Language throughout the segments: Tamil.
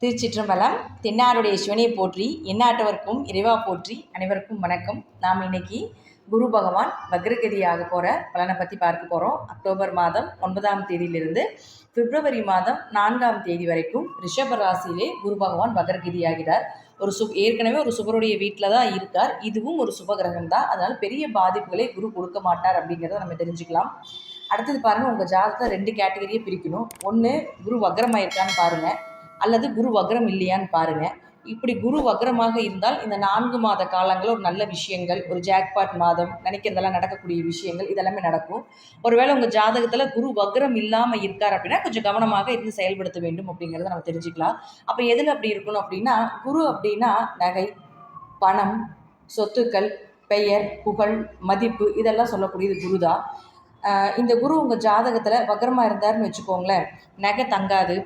திருச்சிற்றம்பலம். தென்னாடுடைய சிவனை போற்றி, எந்நாட்டவர்க்கும் இறைவா போற்றி. அனைவருக்கும் வணக்கம். நாம் இன்னைக்கு குரு பகவான் வக்ரகதியாக போகிற பலனை பற்றி பார்க்க போகிறோம். அக்டோபர் மாதம் 9ஆம் தேதியிலிருந்து பிப்ரவரி மாதம் 4ஆம் தேதி வரைக்கும் ரிஷப ராசியிலே குரு பகவான் வக்ரகதியாகிறார். ஏற்கனவே ஒரு சுபருடைய வீட்டில் தான் இருக்கார். இதுவும் ஒரு சுபகிரகம் தான். அதனால் பெரிய பாதிப்புகளை குரு கொடுக்க மாட்டார் அப்படிங்கிறத நம்ம தெரிஞ்சுக்கலாம். அடுத்தது பாருங்கள், உங்கள் ஜாதகத்தை 2 கேட்டகரியை பிரிக்கணும். ஒன்று, குரு வக்ரமாயிருக்கான்னு பாருங்கள், அல்லது குரு வக்ரம் இல்லையான்னு பாருங்கள். இப்படி குரு வக்ரமாக இருந்தால் இந்த 4 மாத காலங்கள் ஒரு நல்ல விஷயங்கள், ஒரு ஜாக்பாட் மாதம், நினைக்கிறதெல்லாம் நடக்கக்கூடிய விஷயங்கள் இதெல்லாமே நடக்கும். ஒருவேளை உங்கள் ஜாதகத்தில் குரு வக்ரம் இல்லாமல் இருக்கார் அப்படின்னா கொஞ்சம் கவனமாக இருந்து செயல்படுத்த வேண்டும் அப்படிங்கிறத நம்ம தெரிஞ்சுக்கலாம். அப்போ எதில் அப்படி இருக்கணும் அப்படின்னா, குரு அப்படின்னா நகை, பணம், சொத்துக்கள், பெயர், புகழ், மதிப்பு இதெல்லாம் சொல்லக்கூடியது குரு தான். இந்த குரு உங்கள் ஜாதகத்தில் வக்ரமாக இருந்தார்னு வச்சுக்கோங்களேன், நகை தங்காது.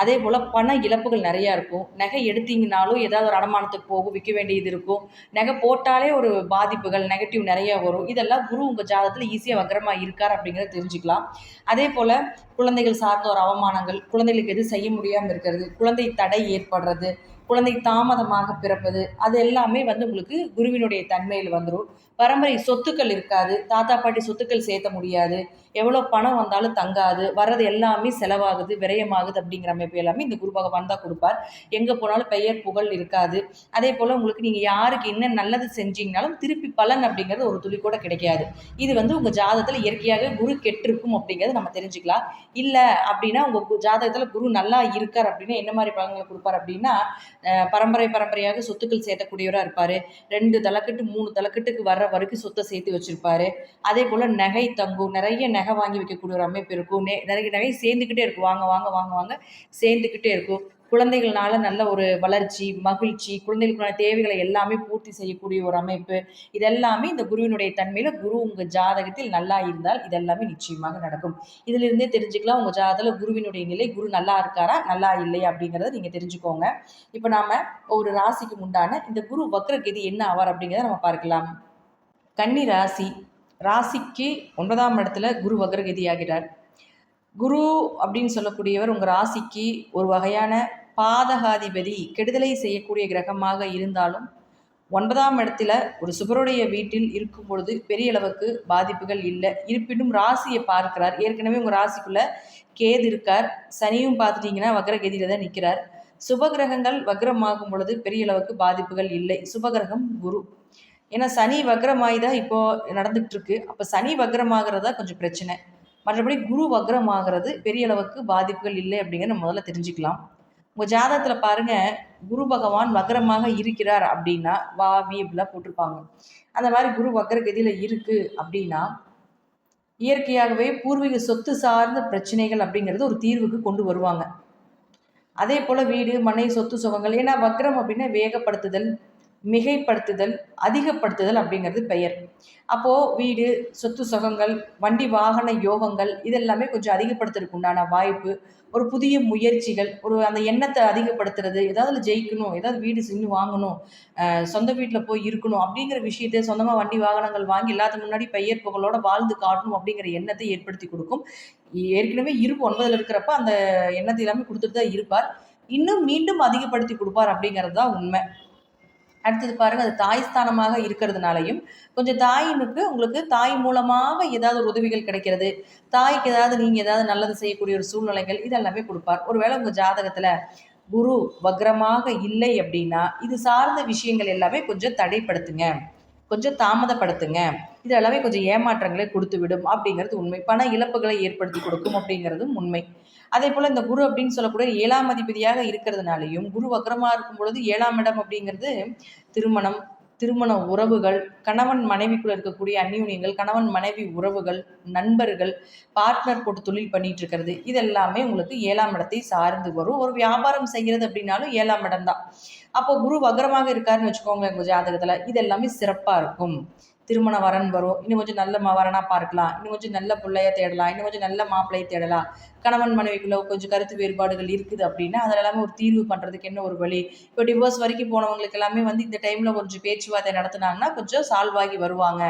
அதே போல் பண இழப்புகள் நிறையா இருக்கும். நகை எடுத்தீங்கனாலும் ஏதாவது ஒரு அடமானத்துக்கு போகும், விற்க வேண்டியது இருக்கும். நகை போட்டாலே ஒரு பாதிப்புகள், நெகட்டிவ் நிறையா வரும். இதெல்லாம் குரு உங்கள் ஜாதகத்தில் ஈஸியாக வக்ரமாக இருக்கார் அப்படிங்கிறத தெரிஞ்சுக்கலாம். அதே போல் குழந்தைகள் சார்ந்த ஒரு அவமானங்கள், குழந்தைகளுக்கு எது செய்ய முடியாமல் இருக்கிறது, குழந்தை தடை ஏற்படுறது, குழந்தை தாமதமாக பிறப்பது, அது எல்லாமே உங்களுக்கு குருவினுடைய தன்மையில் வந்துடும். பரம்பரை சொத்துக்கள் இருக்காது, தாத்தா பாட்டி சொத்துக்கள் சேர்த்த முடியாது, எவ்வளோ பணம் வந்தாலும் தங்காது, வர்றது எல்லாமே செலவாகுது, விரயமாகுது அப்படிங்கிற அமைப்பு எல்லாமே இந்த குரு பகவான் தான் கொடுப்பார். எங்கே போனாலும் பெயர் புகழ் இருக்காது. அதே போல் உங்களுக்கு நீங்கள் யாருக்கு என்ன நல்லது செஞ்சீங்கனாலும் திருப்பி பலன் அப்படிங்கிறது ஒரு துளி கூட கிடைக்காது. இது உங்கள் ஜாதகத்தில் இயற்கையாக குரு கெட்டிருக்கும் அப்படிங்கிறத நம்ம தெரிஞ்சுக்கலாம். இல்லை அப்படின்னா உங்கள் ஜாதகத்தில் குரு நல்லா இருக்கார் அப்படின்னா என்ன மாதிரி பலன்களை கொடுப்பார் அப்படின்னா, பரம்பரையாக சொத்துக்கள் சேர்க்கக்கூடியவராக இருப்பார். 2 தலைக்கட்டு 3 தலைக்கட்டுக்கு வர்ற வரைக்கும் சொத்தை சேர்த்து வச்சுருப்பார். அதே போல் நகை தங்கும், நிறைய நகை வாங்கி வைக்கக்கூடிய ஒரு அமைப்பு இருக்கும். நிறைய நகை சேர்ந்துக்கிட்டே இருக்கும், வாங்க வாங்க வாங்க வாங்க சேர்ந்துக்கிட்டே இருக்கும். குழந்தைகள்னால நல்ல ஒரு வளர்ச்சி, மகிழ்ச்சி, குழந்தைகளுக்கான தேவைகளை எல்லாமே பூர்த்தி செய்யக்கூடிய ஒரு அமைப்பு, இதெல்லாமே இந்த குருவினுடைய தன்மையில் குரு உங்கள் ஜாதகத்தில் நல்லா இருந்தால் இதெல்லாமே நிச்சயமாக நடக்கும். இதிலிருந்தே தெரிஞ்சுக்கலாம் உங்கள் ஜாதகத்தில் குருவினுடைய நிலை, குரு நல்லா இருக்காரா நல்லா இல்லையா அப்படிங்கிறத நீங்கள் தெரிஞ்சுக்கோங்க. இப்போ நாம் ஒரு ராசிக்கு உண்டான இந்த குரு வக்ரகதி என்ன ஆவார் அப்படிங்கிறத நம்ம பார்க்கலாம். கன்னி ராசிக்கு 9ஆம் இடத்துல குரு வக்ரகதி ஆகிறார். குரு அப்படின்னு சொல்லக்கூடியவர் உங்கள் ராசிக்கு ஒரு வகையான பாதகாதிபதி, கெடுதலை செய்யக்கூடிய கிரகமாக இருந்தாலும் 9ஆம் இடத்துல ஒரு சுபருடைய வீட்டில் இருக்கும் பொழுது பெரிய அளவுக்கு பாதிப்புகள் இல்லை. இருப்பினும் ராசியை பார்க்கிறார். ஏற்கனவே உங்கள் ராசிக்குள்ளே கேது இருக்கார். சனியும் பார்த்துட்டிங்கன்னா வக்ரகதியில் தான் நிற்கிறார். சுபகிரகங்கள் வக்ரமாகும் பொழுது பெரிய அளவுக்கு பாதிப்புகள் இல்லை. சுபகிரகம் குரு. ஏன்னா சனி வக்ரமாகி தான் இப்போது நடந்துகிட்ருக்கு. அப்போ சனி வக்ரமாகிறதா கொஞ்சம் பிரச்சனை. மற்றபடி குரு வக்ரமாகிறது பெரிய அளவுக்கு பாதிப்புகள் இல்லை அப்படிங்கிறத முதல்ல தெரிஞ்சுக்கலாம். உங்கள் ஜாதகத்தில் பாருங்கள், குரு பகவான் வக்ரமாக இருக்கிறார் அப்படின்னா வாவி இப்படிலாம் போட்டிருப்பாங்க. அந்த மாதிரி குரு வக்ரகதியில் இருக்குது அப்படின்னா இயற்கையாகவே பூர்வீக சொத்து சார்ந்த பிரச்சனைகள் அப்படிங்கிறது ஒரு தீர்வுக்கு கொண்டு வருவாங்க. அதே போல் வீடு மனை சொத்து சுகங்கள், ஏன்னா வக்ரம் அப்படின்னா வேகப்படுத்துதல், மிகைப்படுத்துதல், அதிகப்படுத்துதல் அப்படிங்கிறது பெயர். அப்போது வீடு சொத்து சுகங்கள், வண்டி வாகன யோகங்கள் இதெல்லாமே கொஞ்சம் அதிகப்படுத்துறதுக்கு உண்டான வாய்ப்பு, ஒரு புதிய முயற்சிகள், அந்த எண்ணத்தை அதிகப்படுத்துறது, ஏதாவது ஜெயிக்கணும், ஏதாவது வீடு இன்னும் வாங்கணும், சொந்த வீட்டில் போய் இருக்கணும் அப்படிங்கிற விஷயத்தை, சொந்தமாக வண்டி வாகனங்கள் வாங்கி எல்லாத்துக்கு முன்னாடி பெயர் புகழோட வாழ்ந்து காட்டணும் அப்படிங்கிற எண்ணத்தை ஏற்படுத்தி கொடுக்கும். ஏற்கனவே 9ல் இருக்கிறப்ப அந்த எண்ணத்தை எல்லாமே கொடுத்துட்டு தான் இருப்பார். இன்னும் மீண்டும் அதிகப்படுத்தி கொடுப்பார் அப்படிங்கிறது தான் உண்மை. அடுத்தது பாருங்கள், அது தாய் ஸ்தானமாக இருக்கிறதுனாலையும் கொஞ்சம் தாயினுக்கு உங்களுக்கு தாய் மூலமாக ஏதாவது ஒரு உதவிகள் கிடைக்கிறது, தாய்க்கு ஏதாவது நீங்கள் ஏதாவது நல்லது செய்யக்கூடிய ஒரு சூழ்நிலைகள் இதெல்லாமே கொடுப்பார். ஒருவேளை உங்கள் ஜாதகத்தில் குரு வக்ரமாக இல்லை அப்படின்னா இது சார்ந்த விஷயங்கள் எல்லாமே கொஞ்சம் தடைப்படுத்துங்க, கொஞ்சம் தாமதப்படுத்துங்க. இது எல்லாமே கொஞ்சம் ஏமாற்றங்களை கொடுத்து விடும் அப்படிங்கிறது உண்மை. பண இழப்புகளை ஏற்படுத்தி கொடுக்கும் அப்படிங்கிறதும் உண்மை. அதே போல் இந்த குரு அப்படின்னு சொல்லக்கூடிய 7ஆம் அதிபதியாக இருக்கிறதுனாலையும் குரு வக்ரமாக இருக்கும் பொழுது 7ஆம் இடம் அப்படிங்கிறது திருமண உறவுகள், கணவன் மனைவிக்குள்ள இருக்கக்கூடிய அந்யோன்யங்கள், கணவன் மனைவி உறவுகள், நண்பர்கள், பார்ட்னர் போட்டு தொழில் பண்ணிட்டு இருக்கிறது, இதெல்லாமே உங்களுக்கு 7ஆம் இடத்தை சார்ந்து வரும். ஒரு வியாபாரம் செய்கிறது அப்படின்னாலும் 7ஆம் இடம் தான். அப்போ குரு வக்ரமாக இருக்காருன்னு வச்சுக்கோங்க உங்கள் ஜாதகத்தில், இது எல்லாமே சிறப்பாக இருக்கும். திருமண வரன் வரும், இன்னும் கொஞ்சம் நல்ல வரனாக பார்க்கலாம், இன்னும் கொஞ்சம் நல்ல பிள்ளைய தேடலாம், இன்னும் கொஞ்சம் நல்ல மாப்பிள்ளையை தேடலாம். கணவன் மனைவிக்குள்ள கொஞ்சம் கருத்து வேறுபாடுகள் இருக்குது அப்படின்னா அதில் எல்லாமே ஒரு தீர்வு பண்ணுறதுக்கு என்ன ஒரு வழி. இப்போ டிவோர்ஸ் வரைக்கும் போனவங்களுக்கு எல்லாமே இந்த டைமில் கொஞ்சம் பேச்சுவார்த்தை நடத்துனாங்கன்னா கொஞ்சம் சால்வ் ஆகி வருவாங்க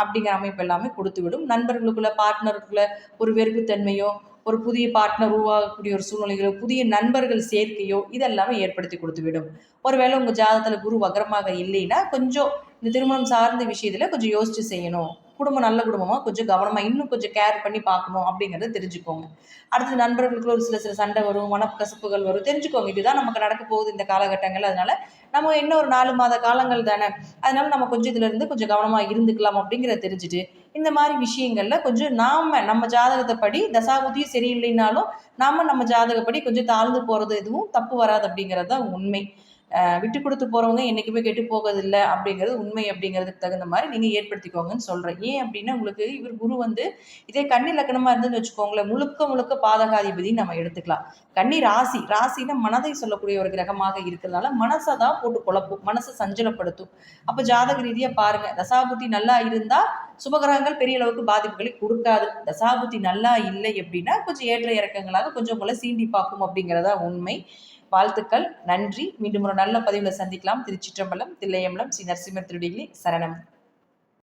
அப்படிங்கிற அமைப்பு எல்லாமே கொடுத்து விடும். நண்பர்களுக்குள்ள பார்ட்னருக்குள்ள ஒரு வெறுப்புத்தன்மையோ ஒரு புதிய பார்ட்னர் உருவாகக்கூடிய ஒரு சூழ்நிலைகளோ, புதிய நண்பர்கள் சேர்க்கையோ இதெல்லாமே ஏற்படுத்தி கொடுத்துவிடும். ஒருவேளை உங்கள் ஜாதகத்தில் குரு வக்ரமாக இல்லைன்னா கொஞ்சம் இந்த திருமணம் சார்ந்த விஷயத்தில் கொஞ்சம் யோசிச்சு செய்யணும். குடும்பம் நல்ல குடும்பமாக கொஞ்சம் கவனமாக இன்னும் கொஞ்சம் கேர் பண்ணி பார்க்கணும் அப்படிங்கிறத தெரிஞ்சுக்கோங்க. அடுத்து நண்பர்களுக்குள்ள ஒரு சில சண்டை வரும், மனக்கசப்புகள் வரும். தெரிஞ்சுக்கோங்க இதுதான் நமக்கு நடக்க போகுது இந்த காலகட்டங்கள். அதனால நம்ம இன்னும் ஒரு 4 மாத காலங்கள் தானே, அதனால நம்ம கொஞ்சம் இதிலிருந்து கொஞ்சம் கவனமாக இருந்துக்கலாம் அப்படிங்கிறத தெரிஞ்சுட்டு, இந்த மாதிரி விஷயங்கள்ல கொஞ்சம் நம்ம ஜாதகத்தைப்படி தசாபுத்தியும் சரியில்லைனாலும் நம்ம ஜாதகப்படி கொஞ்சம் தாழ்ந்து போகிறது எதுவும் தப்பு வராது அப்படிங்கிறது தான் உண்மை. விட்டு கொடுத்து போகிறவங்க என்றைக்குமே கெட்டு போகிறதில்ல அப்படிங்கிறது உண்மை. அப்படிங்கிறதுக்கு தகுந்த மாதிரி நீங்கள் ஏற்படுத்திக்கோங்கன்னு சொல்கிறேன். ஏன் அப்படின்னா உங்களுக்கு இவர் குரு இதே கன்னி லக்னமாக இருந்துன்னு வச்சுக்கோங்களேன், முழுக்க முழுக்க பாதகாதிபதின்னு நம்ம எடுத்துக்கலாம். கன்னி ராசினா மனதை சொல்லக்கூடிய ஒரு கிரகமாக இருக்கிறதுனால மனசை தான் போட்டு குழப்பும், மனசை சஞ்சலப்படுத்தும். அப்போ ஜாதக ரீதியாக பாருங்கள், தசாபுத்தி நல்லா இருந்தால் சுபகிரகங்கள் பெரிய அளவுக்கு பாதிப்புகளை கொடுக்காது. தசாபுத்தி நல்லா இல்லை அப்படின்னா கொஞ்சம் ஏற்ற இறக்கங்களாக கொஞ்சம் உங்களை சீண்டி பார்க்கும் அப்படிங்கிறதா உண்மை. வாழ்த்துக்கள், நன்றி. மீண்டும் ஒரு நல்ல பதிவில் சந்திக்கலாம். திருச்சிற்றம்பலம், தில்லையம்பலம், ஸ்ரீ நரசிம்மர் திருடிகளே சரணம்.